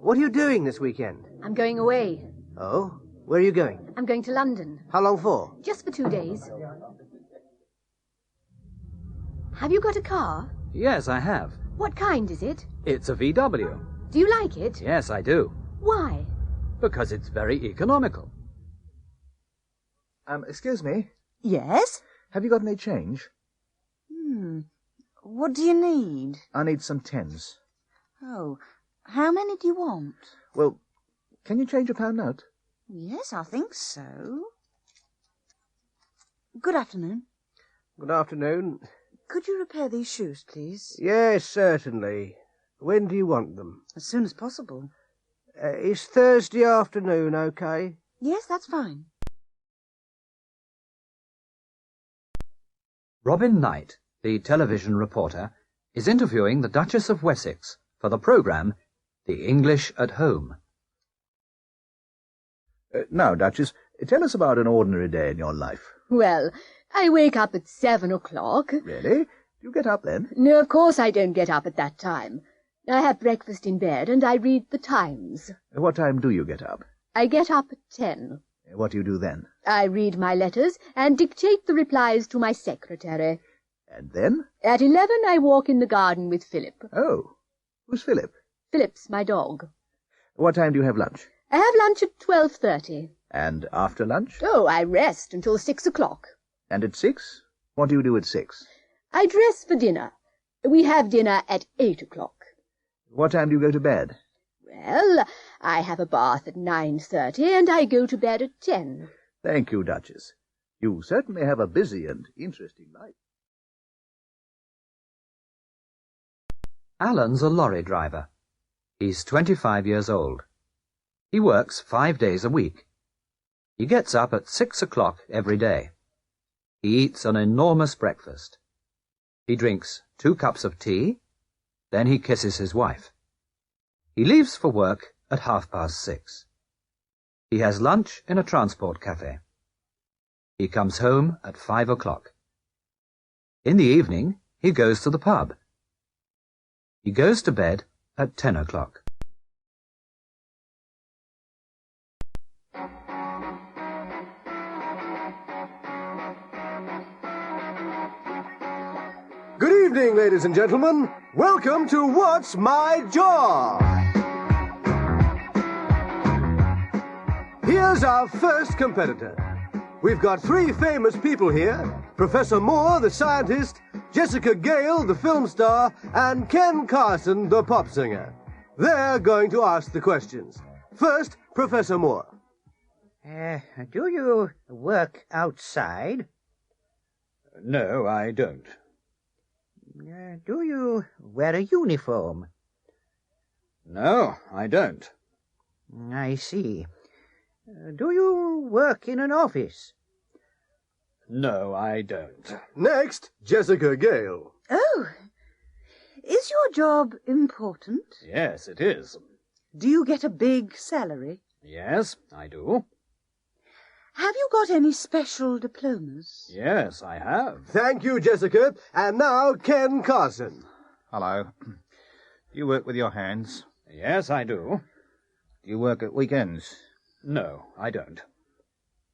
What are you doing this weekend? I'm going away. Oh? Where are you going? I'm going to London. How long for? Just for 2 days. Have you got a car? Yes, I have. What kind is it? It's a VW. Do you like it? Yes, I do. Why? Because it's very economical. Excuse me. Yes? Have you got any change? What do you need? I need some tens. Oh, how many do you want? Well, can you change a pound note? Yes, I think so. Good afternoon. Good afternoon. Could you repair these shoes, please? Yes, certainly. When do you want them? As soon as possible. Is Thursday afternoon okay? Yes, that's fine. Robin Knight, the television reporter, is interviewing the Duchess of Wessex for the programme The English at Home. Now, Duchess, tell us about an ordinary day in your life. Well, I wake up at 7 o'clock. Really? Do you get up then? No, of course I don't get up at that time. I have breakfast in bed and I read the Times. What time do you get up? I get up at 10. What do you do then? I read my letters and dictate the replies to my secretary. And then? At 11 I walk in the garden with Philip. Oh, who's Philip? Philip's my dog. What time do you have lunch? I have lunch at 12:30. And after lunch? Oh, I rest until 6 o'clock. And at 6? What do you do at 6? I dress for dinner. We have dinner at 8 o'clock. What time do you go to bed? Well, I have a bath at 9:30 and I go to bed at 10. Thank you, Duchess. You certainly have a busy and interesting life. Alan's a lorry driver. He's 25 years old. He works 5 days a week. He gets up at 6 o'clock every day. He eats an enormous breakfast. He drinks 2 cups of tea, then he kisses his wife. He leaves for work at 6:30. He has lunch in a transport cafe. He comes home at 5 o'clock. In the evening, he goes to the pub. He goes to bed at 10 o'clock. Good evening, ladies and gentlemen. Welcome to What's My Job? Here's our first competitor. We've got 3 famous people here. Professor Moore, the scientist, Jessica Gale, the film star, and Ken Carson, the pop singer. They're going to ask the questions. First, Professor Moore. Do you work outside? No, I don't. Do you wear a uniform? No, I don't. I see. Do you work in an office? No, I don't. Next, Jessica Gale. Oh, is your job important? Yes, it is. Do you get a big salary? Yes, I do. Have you got any special diplomas? Yes, I have. Thank you, Jessica. And now, Ken Carson. Hello. Do you work with your hands? Yes, I do. Do you work at weekends? No, I don't.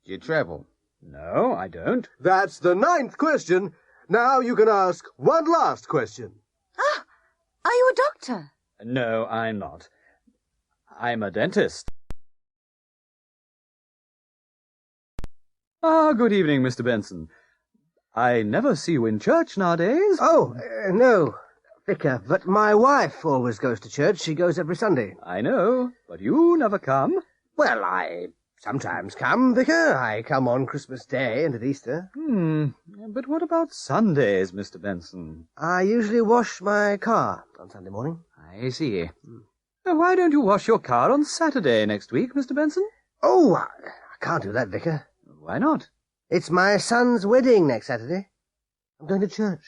Do you travel? No, I don't. That's the 9th question. Now you can ask one last question. Ah, are you a doctor? No, I'm not. I'm a dentist. Good evening, Mr. Benson. I never see you in church nowadays. Oh, no, Vicar, but my wife always goes to church. She goes every Sunday. I know, but you never come. Well, I sometimes come, Vicar. I come on Christmas Day and at Easter. But what about Sundays, Mr. Benson? I usually wash my car on Sunday morning. I see. Why don't you wash your car on Saturday next week, Mr. Benson? Oh, I can't do that, Vicar. Why not? It's my son's wedding next Saturday. I'm going to church.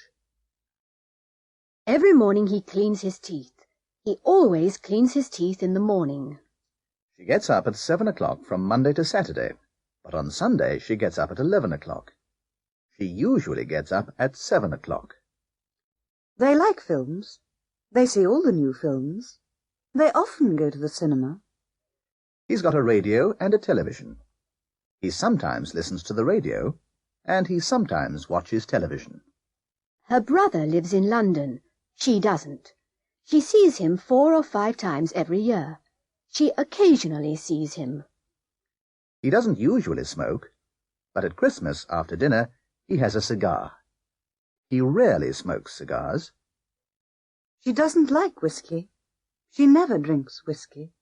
Every morning he cleans his teeth. He always cleans his teeth in the morning. She gets up at 7 o'clock from Monday to Saturday, but on Sunday she gets up at 11 o'clock. She usually gets up at 7 o'clock. They like films. They see all the new films. They often go to the cinema. He's got a radio and a television. He sometimes listens to the radio, and he sometimes watches television. Her brother lives in London. She doesn't. She sees him 4 or 5 times every year. She occasionally sees him. He doesn't usually smoke, but at Christmas, after dinner, he has a cigar. He rarely smokes cigars. She doesn't like whiskey. She never drinks whiskey.